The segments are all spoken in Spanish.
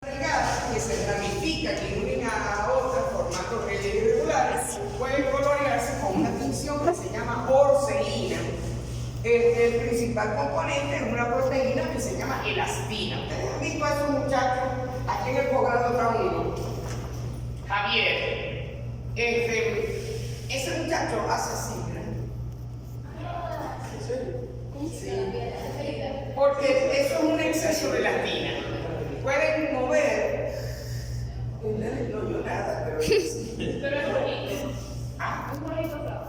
delgadas que se ramifican y unen a otras formando redes irregulares, pueden colorearse con una tinción que se llama orceína. El principal componente es una proteína que se llama elastina. Ustedes han visto a esos muchachos aquí en el posgrado está uno, Javier. Ese muchacho hace así, sí. Porque eso es un exceso de elastina. Pueden mover. No yo nada, pero sí. Pero es bonito. Ah, Es bonito, ¿sabes?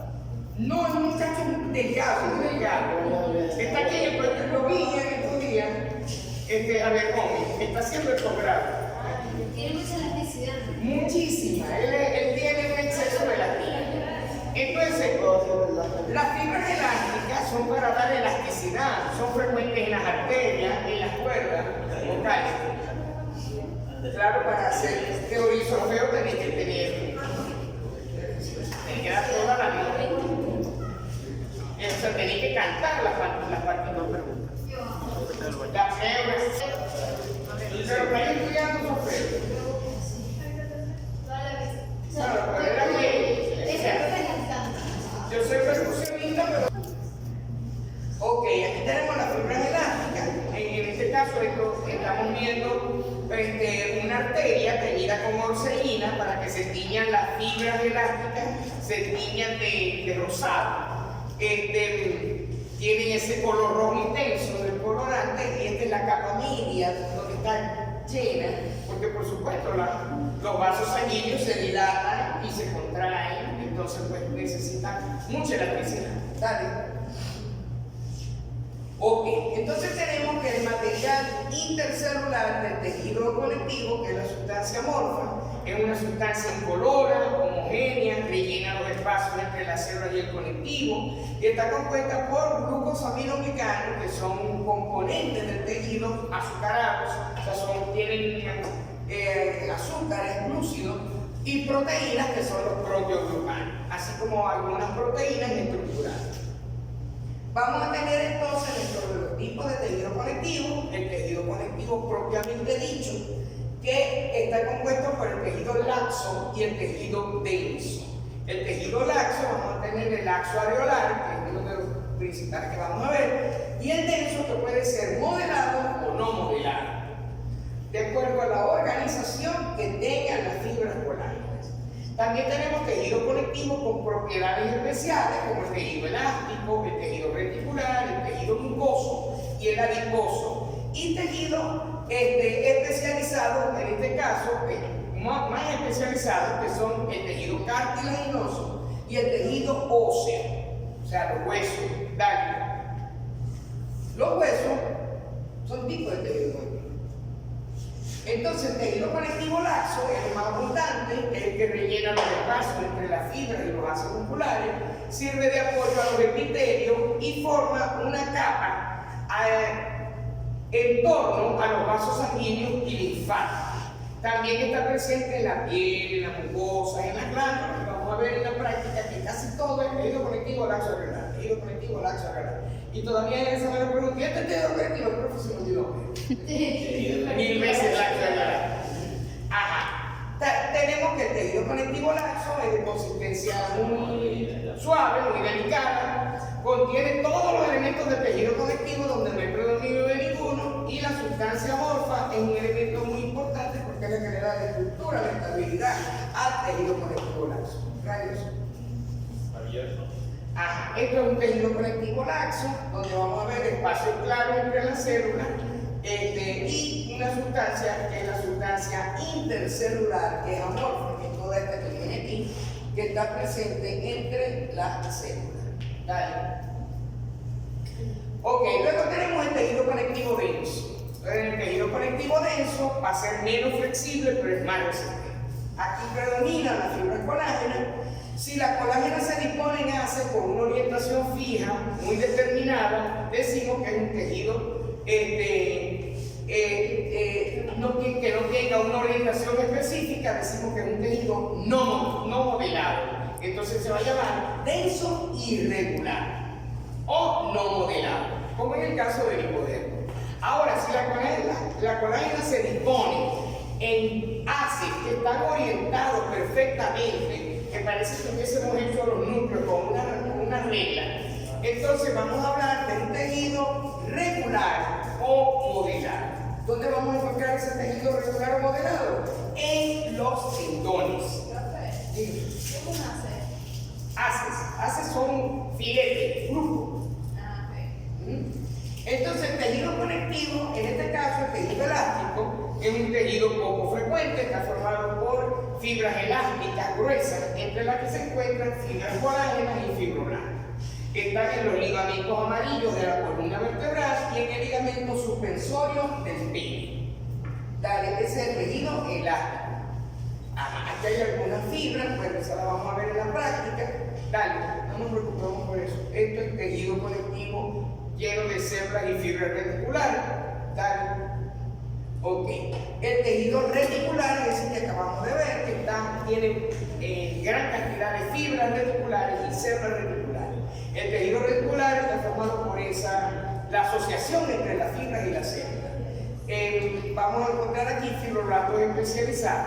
no, es un muchacho delgado, muy delgado. Está aquí en el puente, lo vi en estos días. A ver, come, está haciendo el posgrado. Tiene mucha elasticidad. Muchísima. Él tiene un exceso de elastina. Entonces, las fibras elásticas son para dar elasticidad, son frecuentes en las arterias, en las cuerdas vocales. Claro, para hacer este orizo feo tenéis que tener, te queda toda la vida. O sea, tenéis que cantar las partes no preguntas. Las febres. Pero para ir estudiando son feos. Claro, pero era bien. Yo soy percusionista, pero... Ok, aquí tenemos las fibras elásticas. En este caso estamos viendo una arteria teñida con orceína para que se tiñan las fibras elásticas, se tiñan de rosado. Tienen ese color rojo intenso del colorante y esta es la capa media donde está llena, porque por supuesto los vasos sanguíneos se dilatan y se contraen, entonces pues necesitan mucha elasticidad. Dale. Ok, entonces tenemos que el material intercelular del tejido conectivo, que es la sustancia amorfa, es una sustancia incolora, homogénea, rellena los espacios entre la célula y el conectivo, y está compuesta por glucosaminoglicanos, que son componentes del tejido azucarados, o sea, tienen azúcares glúcidos, y proteínas que son los proteoglucanos, así como algunas proteínas estructurales. Vamos a tener entonces dentro de los tipos de tejido conectivo, el tejido conectivo propiamente dicho, que está compuesto por el tejido laxo y el tejido denso. El tejido laxo, vamos a tener el laxo areolar, que es uno de los principales que vamos a ver, y el denso, que puede ser modelado o no modelado, de acuerdo a la organización que tengan las fibras colágenas. También tenemos tejido conectivo con propiedades especiales, como el tejido elástico, el tejido reticular, el tejido mucoso y el adiposo. Y tejido especializado, en este caso, más especializados, que son el tejido cartilaginoso y el tejido óseo, o sea, los huesos. Dale. Los huesos son tipos de tejido conectivo. Entonces, el tejido conectivo laxo es el más abundante, es el que rellena los espacios entre las fibras y los vasos musculares, sirve de apoyo a los epitelios y forma una capa en torno a los vasos sanguíneos y linfáticos. También está presente en la piel, en la mucosa, en las glándulas. Vamos a ver en la práctica que casi todo es tejido conectivo laxo areolar, tejido conectivo laxo areolar. Y todavía en esa me lo pregunto, ¿y este tejido conectivo? El profesor me dijo, 1000 veces laxo areolar. Ajá. Tenemos que el tejido conectivo laxo es de consistencia muy suave, muy delicada, contiene todos los elementos del tejido conectivo donde no hay predominio de ninguno, y la sustancia amorfa es un elemento muy importante porque es la que le da la estructura, la estabilidad al tejido conectivo laxo. Rayos. Abierto. Ajá. Esto es un tejido conectivo laxo, donde vamos a ver espacios claros entre las células, y una sustancia que es la sustancia intercelular, que es amorfa, que es toda esta que viene aquí, que está presente entre las células. Dale. Ok, luego tenemos el tejido conectivo denso. El tejido conectivo denso va a ser menos flexible, pero es más resistente. Aquí predominan las fibras colágenas. Si las colágenas se disponen a hacer con una orientación fija, muy determinada, decimos que es un tejido que no tenga una orientación específica, decimos que es un tejido no modelado. Entonces se va a llamar denso irregular o no modelado, como en el caso del hipodermo. Ahora, si la colágena se dispone en haces que están orientados perfectamente, que parece que hubiésemos hecho los núcleos con una regla. Entonces vamos a hablar de un tejido regular o modelado. ¿Dónde vamos a encontrar ese tejido regular o modelado? En los tendones. ¿Cómo nace? Haces son filetes, grupos. Entonces el tejido conectivo, en este caso el tejido elástico, es un tejido poco frecuente, está formado por fibras elásticas gruesas, entre las que se encuentran fibras colágenas y fibroblastos. Están en los ligamentos amarillos de la columna vertebral y en el ligamento suspensorio del pene. Dale, ese es el tejido elástico. Aquí hay algunas fibras, bueno, esa la vamos a ver en la práctica. Dale, no nos preocupemos por eso. Esto es tejido conectivo lleno de células y fibras reticulares. Dale. Ok. El tejido reticular es el que acabamos de ver, que tiene gran cantidad de fibras reticulares y células reticulares. El tejido reticular está formado por la asociación entre las fibras y las células. Vamos a encontrar aquí fibroblastos especializados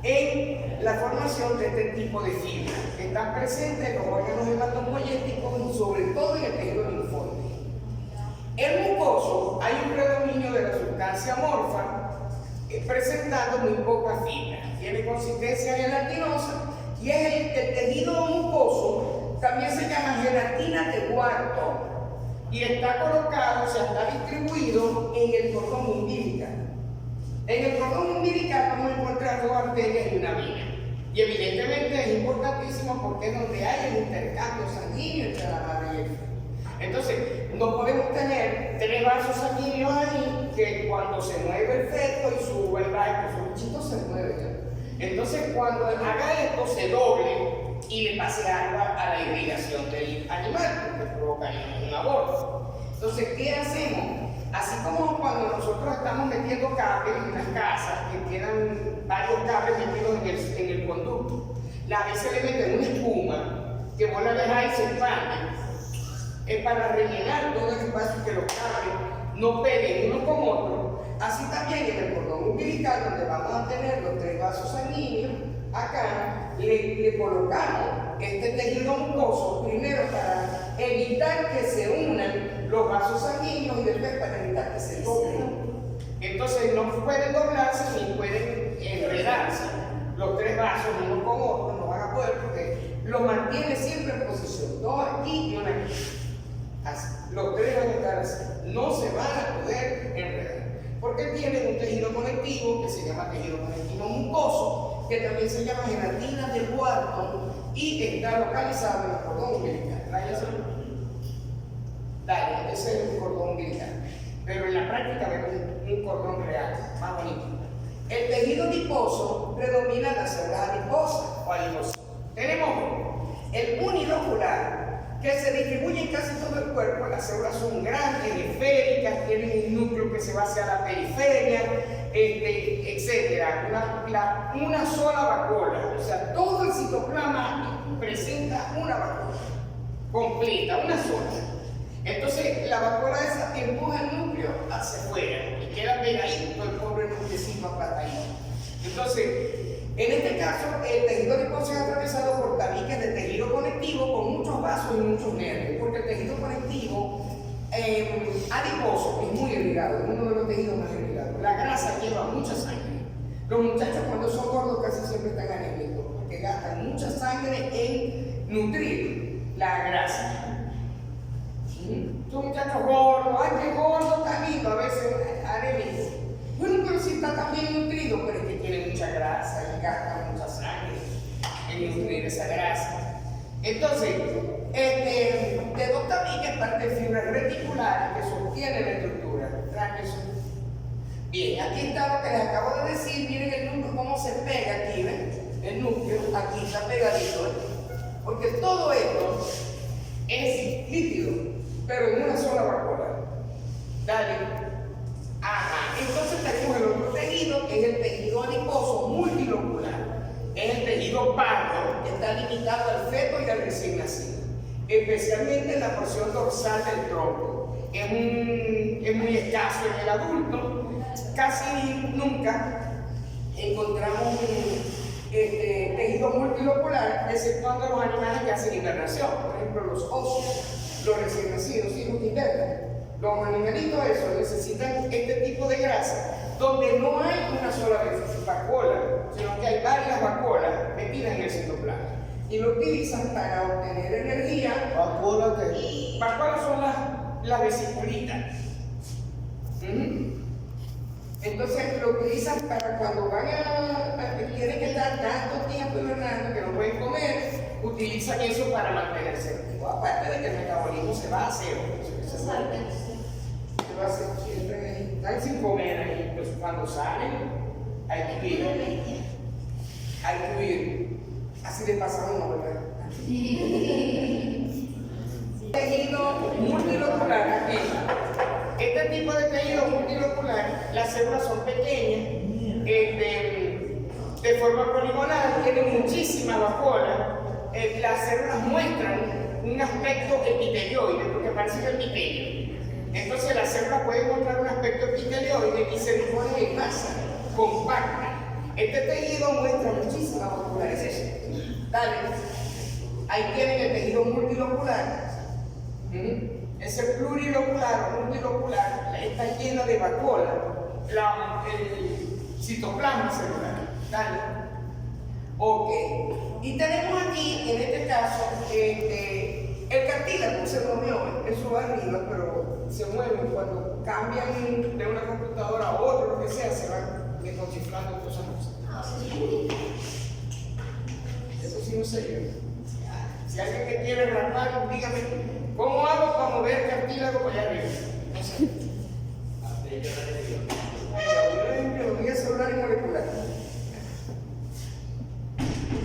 en la formación de este tipo de fibras, que están presentes en los órganos hematopoyéticos, sobre todo en el tejido linfóide. En mucoso hay un predominio de la sustancia amorfa, presentando muy pocas fibras. Tiene consistencia gelatinosa y es el tejido mucoso, también se llama gelatina de Wharton y está colocado, o sea, está distribuido en el cordón umbilical. En el cordón umbilical vamos a encontrar dos arterias y una vena. Y evidentemente es importantísimo porque es donde hay el intercambio sanguíneo entre la madre y el feto. Entonces, no podemos tener tres vasos sanguíneos ahí que cuando se mueve el feto y sube el baile, su bichito se mueve. Entonces, cuando haga esto, se doble y le pase agua a la irrigación del animal, porque provocaría un aborto. Entonces, ¿qué hacemos? Así como cuando nosotros estamos metiendo cables en las casas, que quedan varios cables metidos en el conducto, a veces le meten una espuma que vos la dejáis y se expande. Es para rellenar todo el espacio que los cables no peguen uno con otro. Así también en el cordón umbilical, donde vamos a tener los tres vasos sanguíneos, acá le colocamos este tejido mucoso, primero para evitar que se unan los vasos sanguíneos y después para evitar que se doblen. Entonces no pueden doblarse ni pueden enredarse. Los tres vasos uno con otro no van a poder porque lo mantiene siempre en posición, dos aquí y uno aquí. Así. Los tres van a estar así, no se van a poder enredar, porque tienen un tejido conectivo que se llama tejido conectivo mucoso, que también se llama gelatina de Wharton y está localizado en el cordón umbilical. Dale, ese es el cordón umbilical, pero en la práctica vemos un cordón real, más bonito. El tejido adiposo predomina las células adiposas o adiposas. Tenemos el unilocular, que se distribuye en casi todo el cuerpo. Las células son grandes, esféricas, tienen un núcleo que se va hacia la periferia, etc. Una sola vacuola, o sea, todo el citoplasma presenta una vacuola completa, una sola. Entonces, la vacuola esa empuja el núcleo hacia afuera y queda pegadito el pobre nuclecito aplatadito. Entonces, en este caso, el tejido adiposo es atravesado por tabiques de tejido conectivo con muchos vasos y muchos nervios, porque el tejido conectivo adiposo es muy irrigado, es uno de los tejidos más irrigados. La grasa lleva mucha sangre. Los muchachos cuando son gordos casi siempre están anémicos, porque gastan mucha sangre en nutrir la grasa. Son muchachos gordos, ay qué gordo está lindo, a veces anémicos. Bueno, pero si está también nutrido, pero es que tiene mucha grasa y gasta mucha sangre en nutrir esa grasa. Entonces, de dos tabiques parte fibras reticulares que sostienen la estructura. Bien, aquí está lo que les acabo de decir. Miren el núcleo, cómo se pega aquí, ¿ven? El núcleo aquí está pegadito, ¿eh? Porque todo esto es líquido, pero en una sola vacuola. Dale. Ajá, entonces tenemos el otro tejido, que es el tejido adiposo multilocular. Es el tejido pardo, que está limitado al feto y al recién nacido, especialmente en la porción dorsal del tronco. Es muy escaso en el adulto, casi nunca encontramos tejido multilocular, exceptuando los animales que hacen hibernación, por ejemplo los óseos, los recién nacidos, hijos internos. Los animalitos esos necesitan este tipo de grasa, donde no hay una sola vacuola, sino que hay varias vacuolas metidas en el citoplasma. Y lo utilizan para obtener energía. ¿Vacuola qué? Vacuolas son las vesiculitas. Entonces lo utilizan para cuando van tienen que estar tanto tiempo hibernando que no pueden comer, utilizan eso para mantenerse activos. Aparte de que el metabolismo se va a hacer. Se va a hacer siempre ahí. Están sin comer ahí. Entonces cuando salen, hay que huir. Hay que huir. Así le pasa a uno, ¿verdad? Tejido multilocular aquí. Este tipo de tejido multilocular, las células son pequeñas, de forma poligonal, tienen muchísimas vacuolas. Las células muestran un aspecto epitelioide, porque parece que epitelio. Entonces las células pueden mostrar un aspecto epitelioide y se disponen en masa compacta. Este tejido muestra muchísimas vasculares. Dale. Ahí tienen el tejido multilocular. Ese plurilocular o multilocular está lleno de vacuola, el citoplasma celular. Dale. Ok. Y tenemos aquí, en este caso, el cartílago se movió, eso va arriba, pero se mueven cuando cambian de una computadora a otra, lo que sea, se van desconchiflando cosas. Eso sí no sé yo. Si alguien que quiere rapar, dígame, ¿cómo hago para mover el cartílago para allá arriba? No sé. Biología celular y molecular.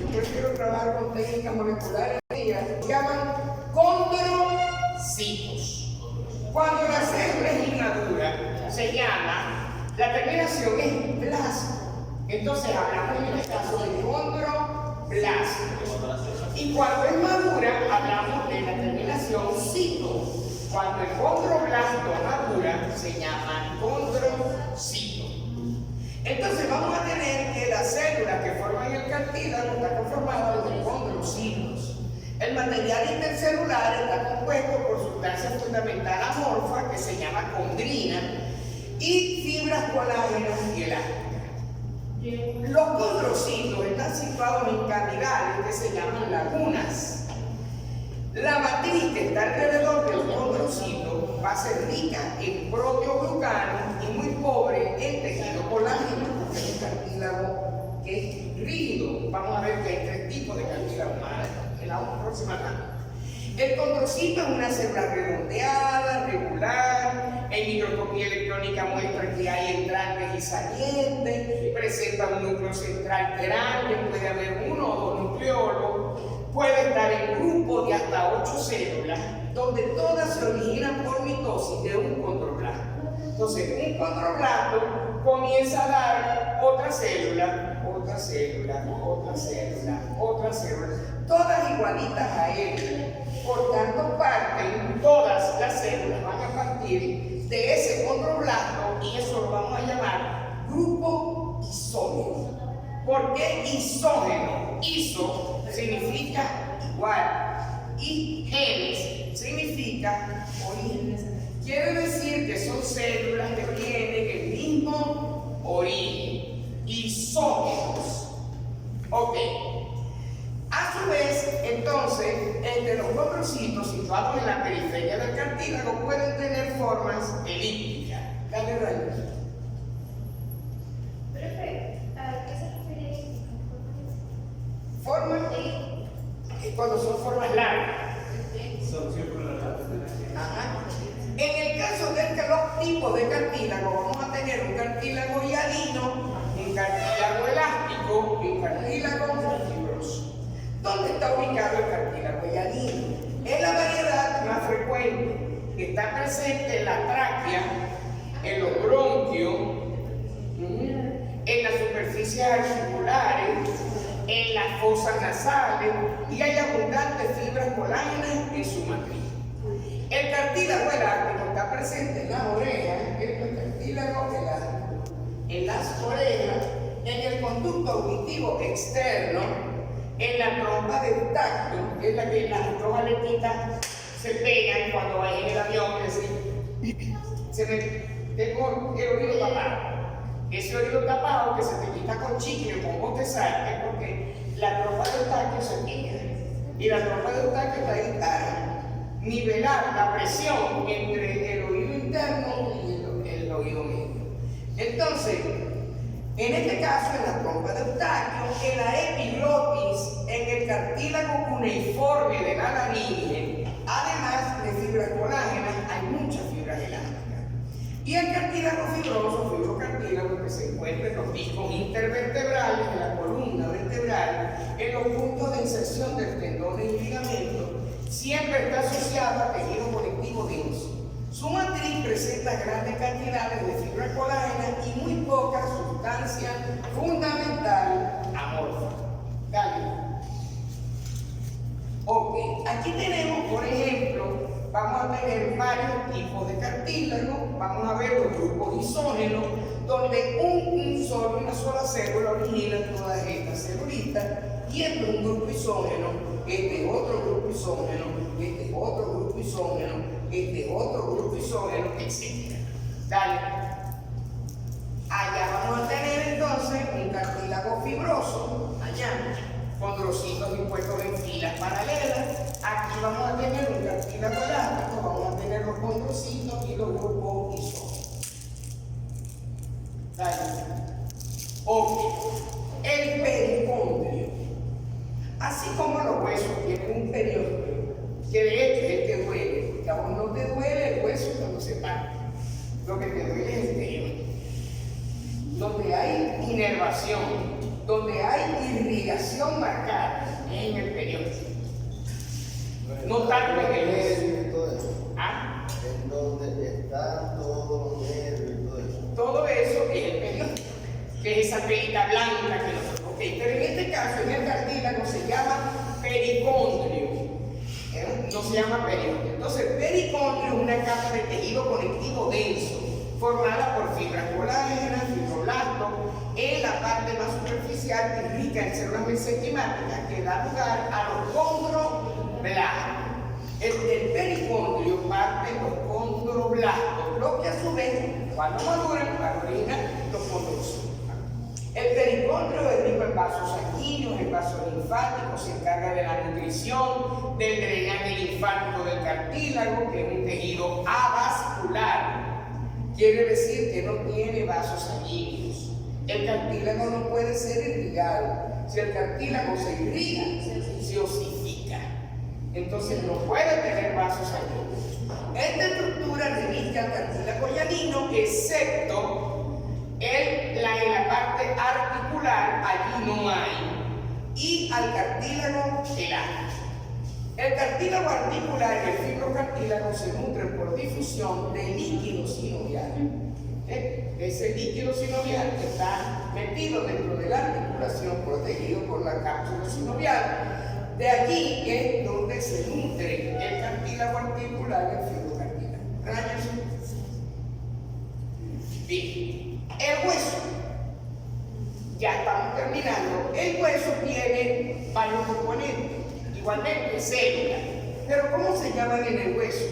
Yo prefiero trabajar con técnicas moleculares que llaman condrocitos. Cuando la célula es inmadura, se llama, la terminación es plasma. Entonces hablamos en este caso de condroplasma. Y cuando es madura, hablamos de la terminación cito. Cuando el condroblasto madura, se llama condrocito. Entonces vamos a tener que las células que forman el cartílago están conformadas de condrocitos. El material intercelular está compuesto por sustancia fundamental amorfa que se llama condrina y fibras colágenas y elásticas. Los condrocitos están situados en cavidades que se llaman lagunas. La matriz que está alrededor del condrocito va a ser rica en proteoglucano y muy pobre en tejido colágeno, porque es un cartílago que es rígido. Vamos a ver que hay tres tipos de cartílago en la próxima etapa. El condrocito es una célula redondeada, regular, en microscopía electrónica muestra que hay entrantes y salientes, presenta un núcleo central grande, puede haber uno o dos nucleolos, puede estar en grupos de hasta 8 células, donde todas se originan por mitosis de un condroblasto. Entonces, un condroblasto comienza a dar otra célula, otra célula, otra célula, otra célula, todas igualitas a él. Por tanto, todas las células van a partir de ese condroblasto y eso lo vamos a llamar grupo isógeno. ¿Por qué isógeno? Iso significa igual y genes significa origen. Quiere decir que son células que tienen el mismo origen. Isógenos. Ok. A su vez, entonces, entre los condrocitos situados en la periferia del cartílago pueden tener formas elípticas. Dale, Rayo. Perfecto. ¿A qué se refiere? Formas cuando son formas largas. Solución por la larga. Ajá. En el caso de los tipos de cartílago, vamos a tener un cartílago hialino, un cartílago elástico y un cartílago fibroso. ¿Dónde está ubicado el cartílago hialino? Es la variedad más frecuente. Está presente en la tráquea, en los bronquios, en las superficies articulares, en las fosas nasales y hay abundantes fibras colágenas en su matriz. El cartílago elástico está presente en las orejas, esto es cartílago elástico, en las orejas, en el auditivo externo en la trompa de Eustaquio, que es la que las dos aletitas se pegan cuando va en el avión, es decir, tengo el oído tapado. Ese oído tapado que se te quita con chicle o con botezarte porque la trompa de Eustaquio se pica. Y la trompa de Eustaquio está ahí para nivelar la presión entre el oído interno y el oído medio. Entonces, en este caso, en la trompa de Eustaquio, en la epiglotis, en el cartílago cuneiforme de la laringe, además de fibras colágenas, hay muchas fibras elásticas. Y el cartílago fibroso, fibrocartílago, que se encuentra en los discos intervertebrales de la columna vertebral, en los puntos de inserción de tendones y ligamentos, siempre está asociado a tejido conectivo denso. Su matriz presenta grandes cantidades de fibra colágena y muy poca sustancia fundamental amorfa. Dale. Ok, aquí tenemos, por ejemplo, vamos a tener varios tipos de cartílago. Vamos a ver los grupos isógenos, donde una sola célula origina todas estas celulitas, y esto es un grupo isógeno, este es otro grupo isógeno, este es otro grupo isógeno, este es otro grupo isógeno, etc. Dale. Allá vamos a tener entonces un cartílago fibroso, allá, condrocitos impuestos en filas paralelas. Aquí vamos a tener un cartílago elástico, vamos a tener los condrocitos y los grupos isógenos. Dale. Ok. El pericondrio. Así como los huesos tienen un periósteo, que de hecho es el que duele, porque a vos no te duele el hueso cuando se parte, lo que te duele es el periósteo, donde hay inervación, donde hay irrigación marcada en el periósteo, no tanto en el hueso. ¿Ah? En donde están todos los nervios y todo eso. Todo eso es el periósteo, que es esa pelita blanca que nosotros. Ok, pero en este caso, en el cartílago se llama pericondrio, no se llama periósteo. Entonces, pericondrio es una capa de tejido conectivo denso, formada por fibras colágenas, fibroblastos, en la parte más superficial y rica en células mesenquimáticas que da lugar a los condroblastos. El pericondrio parte en los condroblastos, lo que a su vez, cuando maduran, originan los condrocitos. El pericondrio es rico en vasos sanguíneos, en vasos linfáticos, se encarga de la nutrición, del drenaje linfático del cartílago, que es un tejido avascular. Quiere decir que no tiene vasos sanguíneos. El cartílago no puede ser irrigado. Si el cartílago se irriga, se osifica. Entonces no puede tener vasos sanguíneos. Esta estructura remite al cartílago llanino, excepto en la parte articular, allí no hay, y al cartílago elástico. El cartílago articular y el fibrocartílago se nutren por difusión de líquido sinovial. Ese líquido sinovial que está metido dentro de la articulación, protegido por la cápsula sinovial. De allí es donde se nutre el cartílago articular y el fibrocartílago. Rayos. Bien. El hueso, ya estamos terminando. El hueso tiene varios componentes, igualmente células. Pero ¿cómo se llaman en el hueso?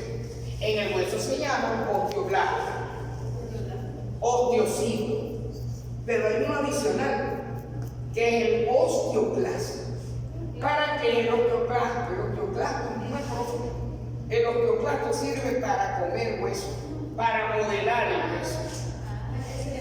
En el hueso se llaman osteoblastos, osteocitos. Pero hay uno adicional, que es el osteoclasto. ¿Para qué el osteoclasto? El osteoclasto es muy profundo. El osteoclasto sirve para comer hueso, para modelar el hueso.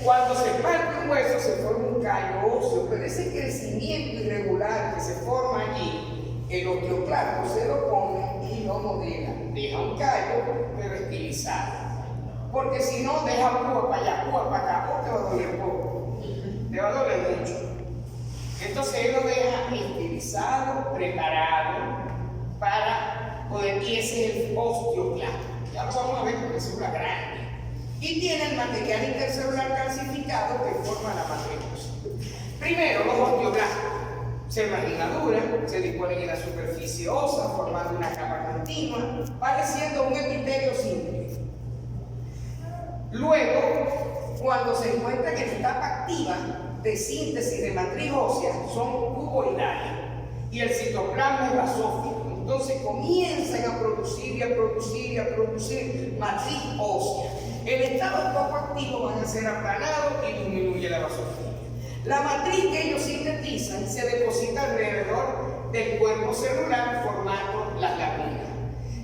Cuando se parte un hueso se forma un callo óseo, pero ese crecimiento irregular que se forma allí, el osteoclasto se lo come y lo modela. Deja un callo, pero estilizado. Porque si no, deja púa para allá, púa para acá, o te va a doler poco. Te va a doler mucho. Entonces él lo deja estilizado, preparado para poder, y ese es el osteoclasto. Ya lo vamos a ver porque es una grande. Y tiene el material intercelular calcificado que forma la matriz. Primero, los osteoblastos. Células inmaduras se disponen en la superficie ósea formando una capa continua, pareciendo un epitelio simple. Luego, cuando se encuentran en etapa activa, de síntesis de matriz ósea son cuboidales y el citoplasma es basófilo. Entonces comienzan a producir y a producir y a producir matriz ósea. El estado poco activo van a ser aplanados y disminuye la basofilía. La matriz que ellos sintetizan se deposita alrededor del cuerpo celular formando las lagunas.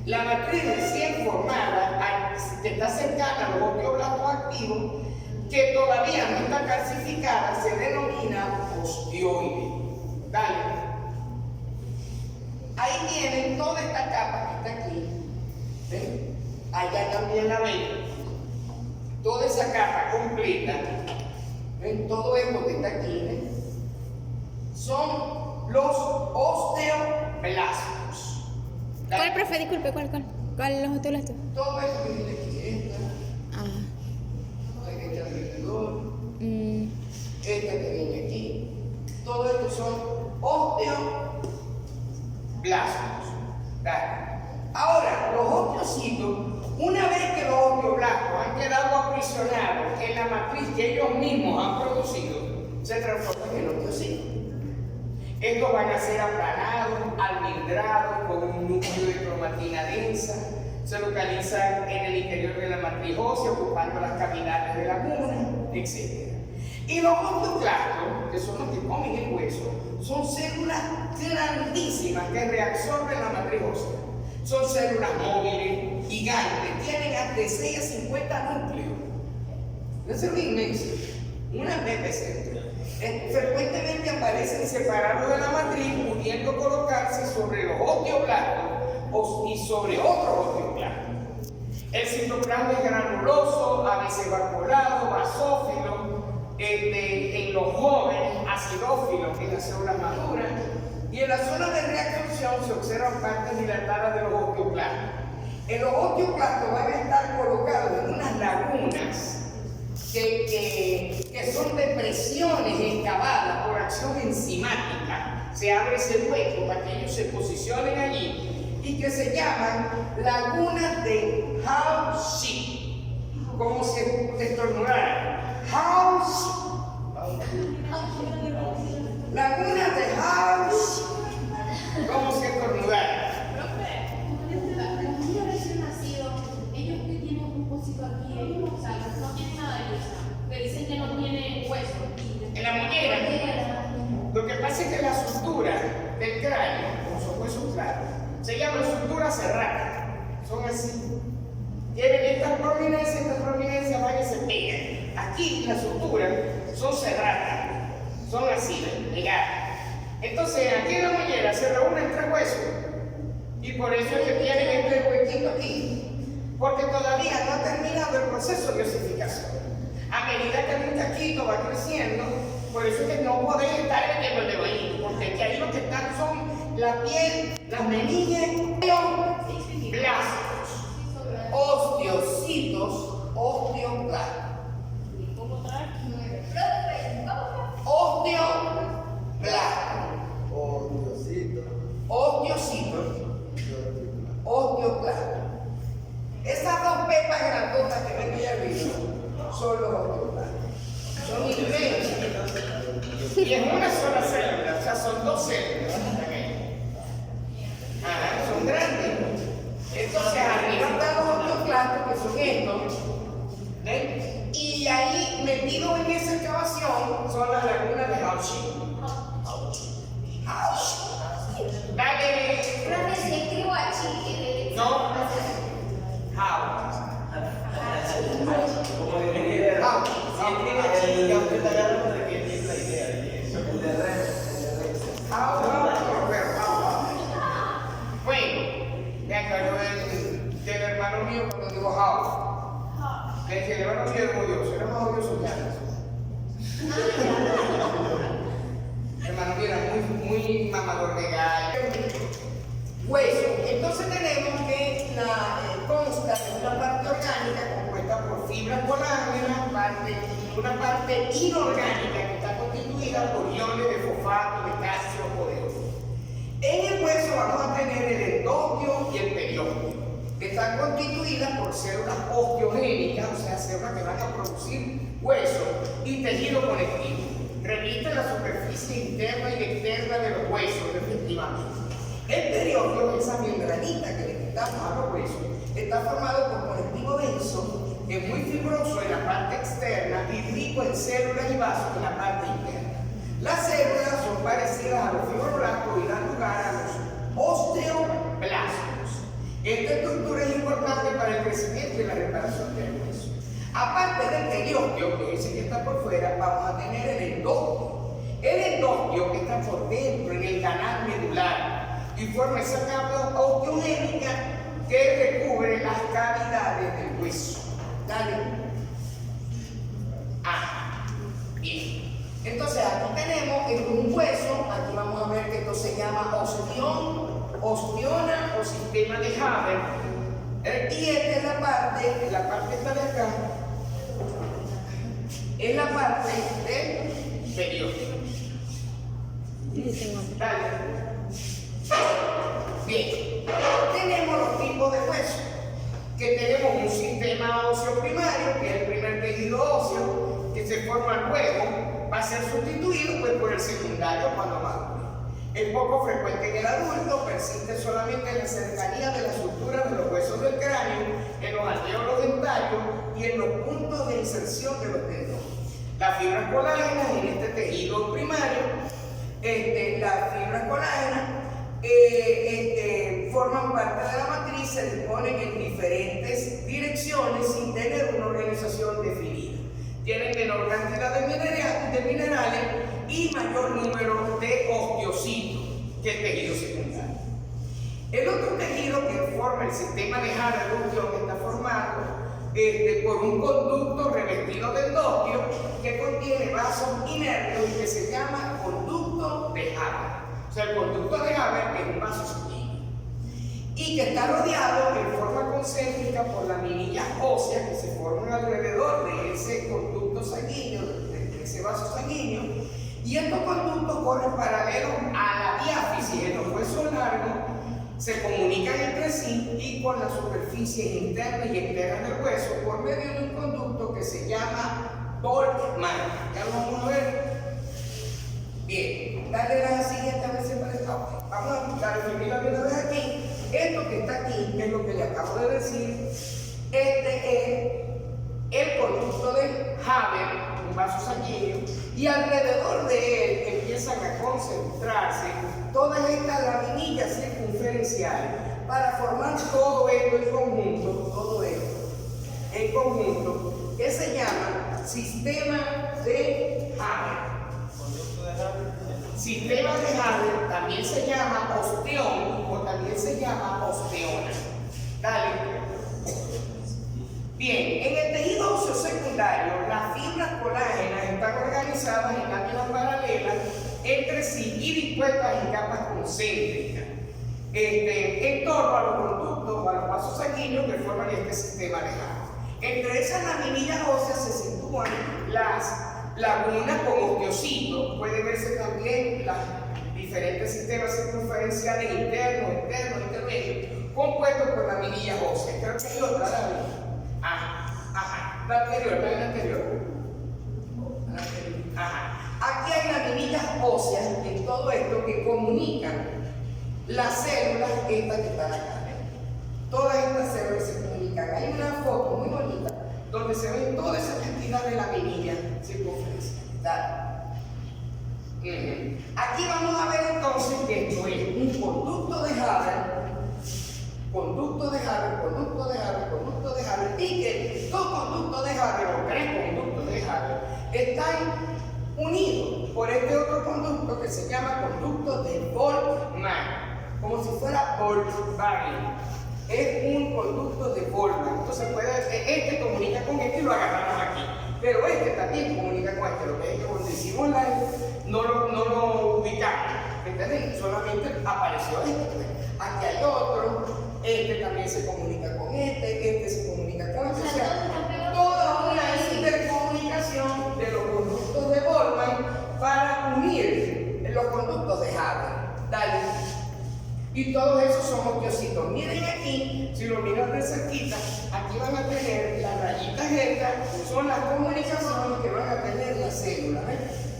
La matriz recién formada, que está cercana a los osteoblastos activos, que todavía no está calcificada, se denomina osteoide. Dale. Ahí tienen toda esta capa que está aquí. ¿Ven? Allá también la ven. Toda esa capa completa. ¿Ven? Todo esto que está aquí. ¿Ven? Son los osteoblastos. ¿Cuál, profe? Disculpe, ¿cuál los osteoblastos? Todo esto que viene aquí. Este alrededor. Este que viene aquí. Todo esto son osteoblastos. Ahora, los osteocitos, una vez que los osteoblastos han quedado aprisionados en la matriz que ellos mismos han producido, se transforman en osteocitos. Estos van a ser aplanados, almendrados, con un núcleo de cromatina densa, se localizan en el interior de la matriz ósea, ocupando las cavidades de la cuna, etc. Y los osteoclastos, que son los que comen el hueso, son células grandísimas que reabsorben la matriz ósea. Son células móviles, gigantes, tienen hasta 6 a 50 núcleos. Una célula inmensa, una ppc. Frecuentemente aparecen separados de la matriz, pudiendo colocarse sobre los osteoblastos y sobre otros osteoblastos. El citoplasma es granuloso, a veces vacuolado, basófilo. En los jóvenes, acidófilos en las células maduras, y en la zona de reabsorción se observan partes dilatadas de los osteoclastos. En los osteoclastos van a estar colocados en unas lagunas que son depresiones excavadas por acción enzimática. Se abre ese hueco para que ellos se posicionen allí y que se llaman lagunas de Hausch, como si estornudara. Hausch. Laguna de Hausch. Como si estornudara. Profe, los niños recién nacidos, ellos que tienen un pocito aquí, ellos, o sea, no tienen nada de eso, que dicen que no tiene hueso. En la mollera. Lo que pasa es que la sutura del cráneo, como son huesos claros, se llama sutura cerrada. Son así. Tienen estas prominencias van y se pegan. Aquí las suturas son cerradas, son así, pegadas. Entonces aquí en la mollera se reúnen 3 huesos y por eso es que tienen este huequito aquí, porque todavía no ha terminado el proceso de osificación. A medida que el muchachito va creciendo, por eso es que no pueden estar metiendo el dedo ahí, porque aquí lo que están son la piel, las menillas, osteoblastos, osteocitos, osteoblastos. Osteocitos, osteoclastos. Esas 2 pepas grandotas que ven allá arriba son los osteoclastos. Son inmensas. Y es una sola célula, o sea, son 2 células. Son grandes. Entonces, arriba están los osteoclastos, que son estos. ¿Ven? Y ahí, metidos en esa excavación, son las lagunas de Hausch. Dale. Profe, si escribo aquí, No. Hausch. Bueno, me acuerdo del hermano mío cuando digo Hausch. Le dije, el hermano mío es odioso, era más odioso que antes. Hermano mío era muy mamador de gallo. Hueso. Entonces tenemos que consta de una parte orgánica compuesta por fibras colágenas, una parte inorgánica que está constituida por iones de fosfato, de calcio o de oro. En el hueso vamos a tener el endósteo y el periósteo, que están constituidas por células osteogénicas, o sea, células que van a producir hueso y tejido conectivo. remite a la superficie interna y externa de los huesos, respectivamente. El periósteo, esa membranita que le quitamos a los huesos, está formado por conectivo denso, que es muy fibroso en la parte externa y rico en células y vasos en la parte interna. Las células son parecidas a los fibroblastos y dan lugar a los osteoblastos. Esta estructura es importante para el crecimiento y la reparación del hueso. Aparte del periósteo, que es el que está por fuera, vamos a tener el endostio. El endostio está por dentro, en el canal medular, y forma esa capa osteogénica que recubre las cavidades del hueso. Dale. Ajá. Bien. Entonces aquí tenemos un hueso, aquí vamos a ver que esto se llama ostión, ostiona o sistema de Haber. Y esta es la parte esta de acá, es la parte del periósteo. Dale. Bien, tenemos los tipos de huesos, que tenemos un sistema óseo primario, que es el primer tejido óseo, que se forma luego, va a ser sustituido pues, por el secundario cuando madure. Es poco frecuente en el adulto, persiste solamente en la cercanía de la estructura de los huesos del cráneo, en los alvéolos dentarios y en los puntos de inserción de los tendones. Las fibras colágenas en este tejido primario, las fibras colágenas forman parte de la matriz, se disponen en diferentes direcciones sin tener una organización definida. Tienen menor cantidad de minerales y mayor número de osteocitos que el tejido secundario. El otro tejido que forma el sistema de Haber está formado por un conducto revestido de endostio que contiene vasos inertes y que se llama conducto de Haber. O sea, el conducto de Haber es un vaso sanguíneo y que está rodeado en forma concéntrica por las minillas óseas que se forman alrededor de ese conducto sanguíneo, de ese vaso sanguíneo, y estos conductos corren paralelos a la diáfisis en los huesos largos, se comunican entre sí y con la superficie interna y externa del hueso por medio de un conducto que se llama Volkmann. ¿Ya lo vamos a ver? Bien, dale la siguiente a ver si aparece. Vamos a definirla de una vez aquí. Esto que está aquí, que es lo que le acabo de decir, es el conducto de Haber, un vaso sanguíneo, y alrededor de él empiezan a concentrarse todas estas laminillas circunferenciales para formar todo esto en conjunto, que se llama sistema de Haber. Sistema de Haber también se llama osteón o también se llama osteona. Dale. Bien, en el tejido óseo secundario, las fibras colágenas están organizadas en láminas paralelas entre sí y dispuestas en capas concéntricas en torno a los conductos o a los vasos sanguíneos que forman este sistema de Haber. Entre esas laminillas óseas se sitúan las lagunas con osteocitos. Puede verse también los diferentes sistemas circunferenciales internos, intermedios, compuestos por laminillas óseas. Creo que hay otra, la anterior. Aquí hay laminillas óseas en todo esto que comunican las células estas que están acá. Todas estas células se comunican. Hay una foto muy bonita donde se ven toda esa cantidad de laminillas circunferenciales. Aquí vamos a ver entonces que esto es un conducto de Haber, y que dos conductos de Haber o tres conductos de Haber están unidos por este otro conducto que se llama conducto de Volkmann, como si fuera Volkswagen. Es un conducto de Volkmann. Entonces este comunica con este y lo agarramos aquí. Pero este también comunica con este. Lo que es que cuando hicimos no lo ubicamos. ¿Entendés? Solamente apareció este. Aquí hay otro. Este también se comunica con este se comunica con este. O sea, toda una intercomunicación de los conductos de Volkmann para unir los conductos de Haber. Dale. Y todos esos son osteocitos. Miren aquí, si lo miran de cerquita, aquí van a tener las rayitas estas, son las comunicaciones que van a tener las células.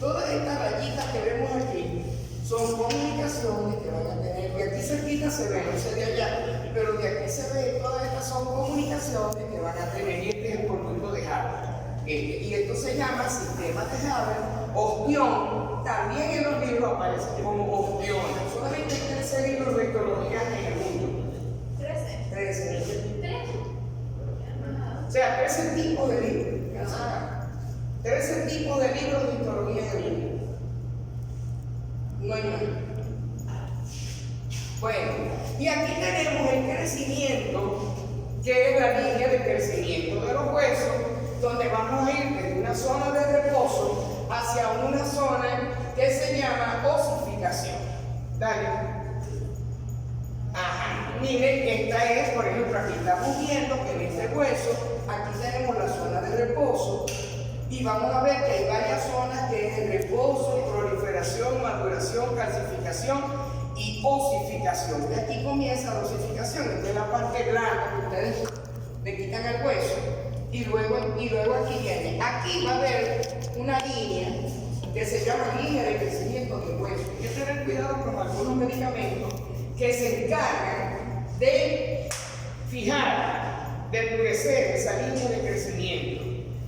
todas estas rayitas que vemos aquí son comunicaciones que van a tener, de aquí cerquita se ve, no sé de allá, pero de aquí se ve, todas estas son comunicaciones que van a tener, y este es el conjunto de Haber. Y esto se llama sistema de Haber, ostión, también en los libros aparece como ostión, solamente hay 13 libros de histología en el mundo. 13. O sea, 13 tipos de libros. 13 tipos de libros de histología en el mundo. No hay más. Bueno, y aquí tenemos el crecimiento, que es la línea de crecimiento de los huesos, donde vamos a ir desde una zona de reposo hacia una zona que se llama osificación. Dale. Ajá. Miren, esta es, por ejemplo, aquí estamos viendo que en este hueso, aquí tenemos la zona de reposo, y vamos a ver que hay varias zonas que es el reposo, proliferación, maduración, calcificación y osificación. Y aquí comienza la osificación, esta es la parte blanca que ustedes le quitan el hueso, y luego aquí viene. Aquí va a haber una línea que se llama línea de crecimiento del hueso. Hay que tener cuidado con algunos medicamentos que se encargan de fijar, de endurecer esa línea de crecimiento.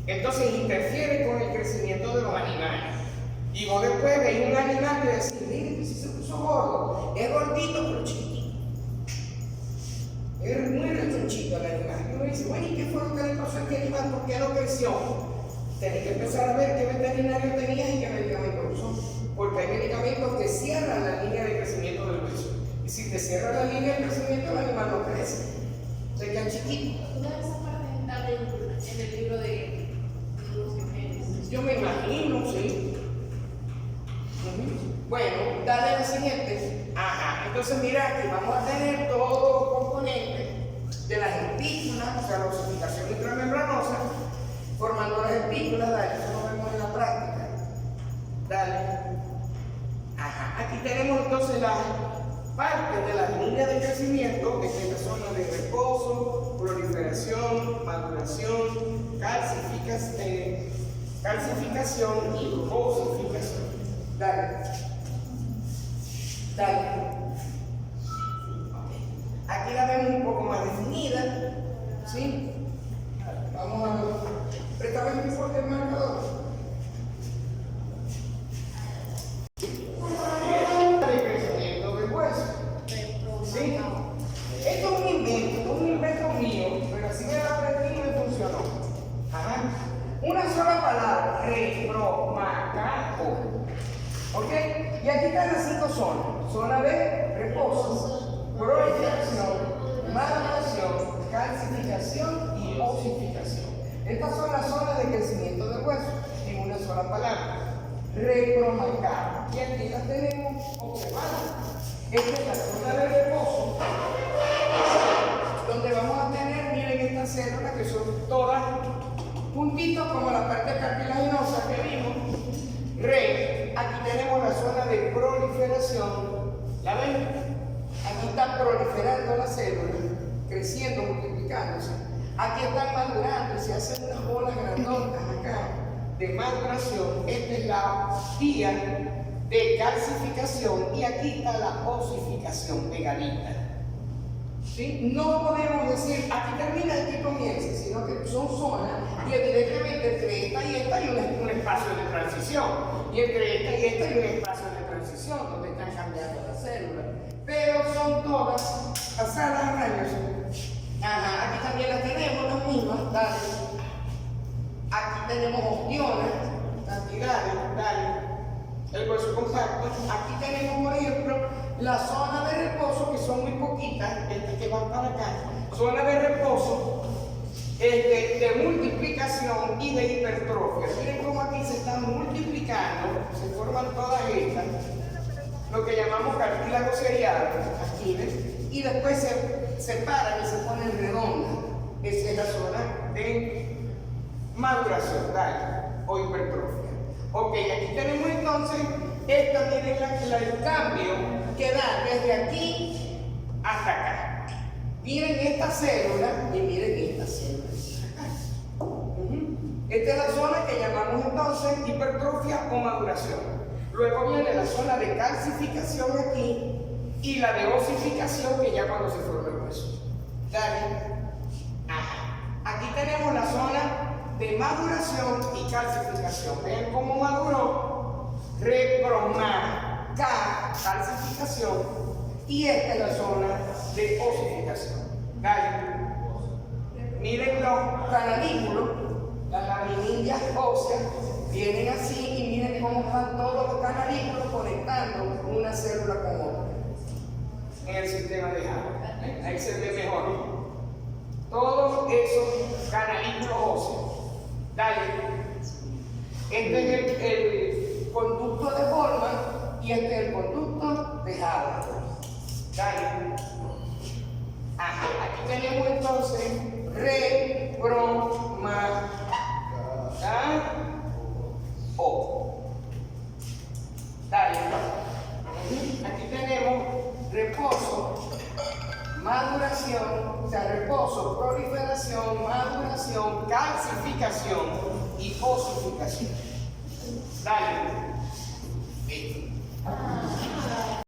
Entonces interfiere con el crecimiento de los animales. Y vos después veis un animal que decís, mire, que si se puso gordo, es gordito pero chiquito. Es muy rechonchito el animal. Y uno dice, bueno, ¿y qué fue lo que le pasó a este animal? ¿Por qué no creció? Tenés que empezar a ver qué veterinario tenías y qué medicamentos usó. Porque hay medicamentos que cierran la línea de crecimiento del hueso. Y si te cierran la línea de crecimiento, el animal no crece. Se queda chiquito. Todas esas partes están en el libro de Yo me imagino, sí. Bueno, dale la siguiente. Ajá, entonces mira, aquí vamos a tener todos los componentes de las espículas, o sea, la osificación intramembranosa, formando las espículas, dale, eso lo vemos en la práctica. Dale. Ajá, aquí tenemos entonces las partes de las líneas de crecimiento, que es la zona de reposo, proliferación, maduración, calcificación y osificación. Dale. Aquí la vemos un poco más definida. ¿Sí? Vamos a ver. Préstame mi fuerte marcador. De crecimiento del hueso. ¿Sí? Esto es un invento mío, pero así me lo aprendí y me funcionó. Ajá. Una sola palabra, repromacaco. ¿Ok? Y aquí están las 5 zonas. Zona de reposo, proliferación, maduración, calcificación y osificación. Estas son las zonas de crecimiento del hueso en una sola palabra. Repromacaco. Y aquí las tenemos observadas. Esta es la zona de reposo, donde vamos a tener, miren estas células que son todas puntitos como la parte cartilaginosa que vimos. Aquí tenemos la zona de proliferación. ¿La ven? Aquí están proliferando las células, creciendo, multiplicándose. Aquí están madurando y se hacen unas bolas grandotas acá de maduración. Esta es la vía de calcificación y aquí está la osificación pegadita. ¿Sí? No podemos decir aquí termina y aquí comienza, sino que son zonas y evidentemente entre esta y esta hay un espacio de transición. Y entre esta y esta hay un espacio de transición donde están cambiando las células. Pero son todas pasadas a rayos. Ajá, aquí también las tenemos, las mismas, dale. Aquí tenemos ostiones, cantidades, dale. El hueso compacto. Aquí tenemos, por ejemplo, la zona de reposo, que son muy poquitas, estas que van para acá. Zona de reposo, de multiplicación y de hipertrofia. Miren cómo aquí se están multiplicando, se forman todas estas, lo que llamamos cartílagos seriados, aquí, ¿ves? Y después se separan y se ponen redondas. Esa es la zona de maduración, dale, o hipertrofia. Ok, aquí tenemos entonces, esta tiene el cambio que da desde aquí hasta acá. Miren esta célula y miren esta célula. Esta es la zona que llamamos entonces hipertrofia o maduración. Luego viene la zona de calcificación aquí y la de osificación, que ya cuando se forma el hueso. Dale. Ajá. Aquí tenemos la zona de maduración y calcificación. Vean cómo maduró. Repromar, calcificación, y esta es la zona de osificación. Dale. Miren los canalículos, las laminillas óseas, vienen así y miren cómo están todos los canalículos conectando una célula con otra en el sistema de Haber. Ahí se ve mejor. Todos esos canalículos óseos. Dale. Este es el conducto de Goldman y este es el conducto de Haber. Dale. Ajá. Aquí tenemos entonces o. Dale. Aquí tenemos reposo, maduración, o sea, reposo, proliferación, maduración, calcificación y osificación. Dale. Listo.